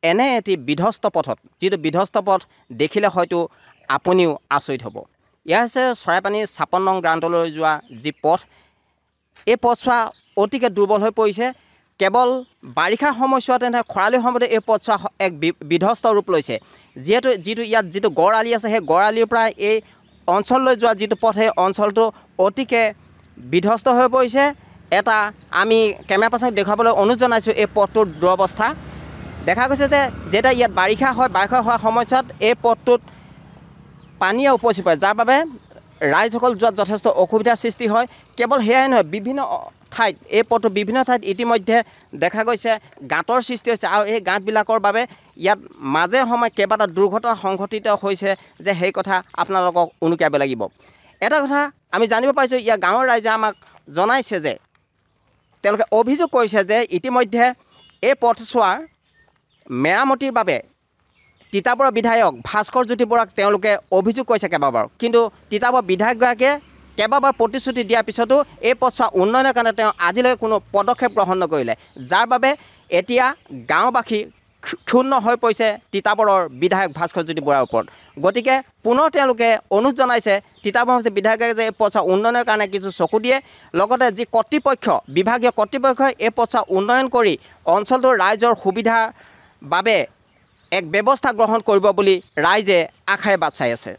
এনে এটি বিধ্বস্ত পথত যিটো বিধ্বস্ত পথ দেখিলে হয়তো আপুনিও আচৰিত হ'ব এয়া হৈছে চৰাইপানী 56 নং গ্ৰান্তলৈ যোৱা যি পথ এই পথছোৱা অতিকে দুৰ্বল হৈ পৰিছে কেৱল বাৰিষা সময়ছোৱাতে নহয় খৰালি সময়তে এই পথছোৱা এক বিধ্বস্ত ৰূপ লৈছে যিটো ইয়াত যিটো গড় আলি আছে সেই গড় আলিৰ পৰা এই অঞ্চললৈ যোৱা যিটো পথ সেই অঞ্চলটো অতিকে বিধ্বস্ত হৈ পৰিছে এটা আমি কেমেৰা পাৰ্চনক দেখুৱাবলৈ অনুৰোধ জনাইছোঁ এই পথটোৰ দুৰৱস্থা দেখা গৈছে যে যেতিয়া ইয়াত বাৰিষা হোৱা সময়ছোৱাত এই পথটোত পানীয়ে উপচি পৰে যাৰ বাবে ৰাইজসকল যোৱাত যথেষ্ট অসুবিধাৰ সৃষ্টি হয় কেৱল সেয়াই নহয় বিভিন্ন ঠাইত এই পথটো বিভিন্ন ঠাইত ইতিমধ্যে দেখা গৈছে গাঁতৰ সৃষ্টি হৈছে আৰু এই গাঁতবিলাকৰ বাবে ইয়াত মাজে সময়ে কেইবাটা দুৰ্ঘটনা সংঘটিত হৈছে যে সেই কথা আপোনালোকক উনুকিয়াব লাগিব এটা কথা আমি জানিব পাৰিছোঁ ইয়াৰ গাঁৱৰ ৰাইজে আমাক জনাইছে যে তেওঁলোকে অভিযোগ কৰিছে যে ইতিমধ্যে এই পথছোৱাৰ মেৰামতিৰ বাবে তিতাবৰৰ বিধায়ক ভাস্কৰ জ্যোতি বৰাক তেওঁলোকে অভিযোগ কৰিছে কেইবাবাৰ কিন্তু তিতাবৰ বিধায়কগৰাকীয়ে কেইবাবাৰ প্ৰতিশ্ৰুতি দিয়াৰ পিছতো এই পথছোৱা উন্নয়নৰ কাৰণে তেওঁ আজিলৈ কোনো পদক্ষেপ গ্ৰহণ নকৰিলে যাৰ বাবে এতিয়া গাঁওবাসী ক্ষুণ্ণ হৈ পৰিছে তিতাবৰৰ বিধায়ক ভাস্কৰ জ্যোতি বৰাৰ ওপৰত গতিকে পুনৰ তেওঁলোকে অনুৰোধ জনাইছে তিতাবৰ বিধায়কে যে এই পথছোৱা উন্নয়নৰ কাৰণে কিছু চকু দিয়ে লগতে যি কৰ্তৃপক্ষ বিভাগীয় কৰ্তৃপক্ষই এই পথছোৱা উন্নয়ন কৰি অঞ্চলটোৰ ৰাইজৰ সুবিধাৰ বাবে এক ব্যৱস্থা গ্ৰহণ কৰিব বুলি ৰাইজে আশাৰে বাট চাই আছে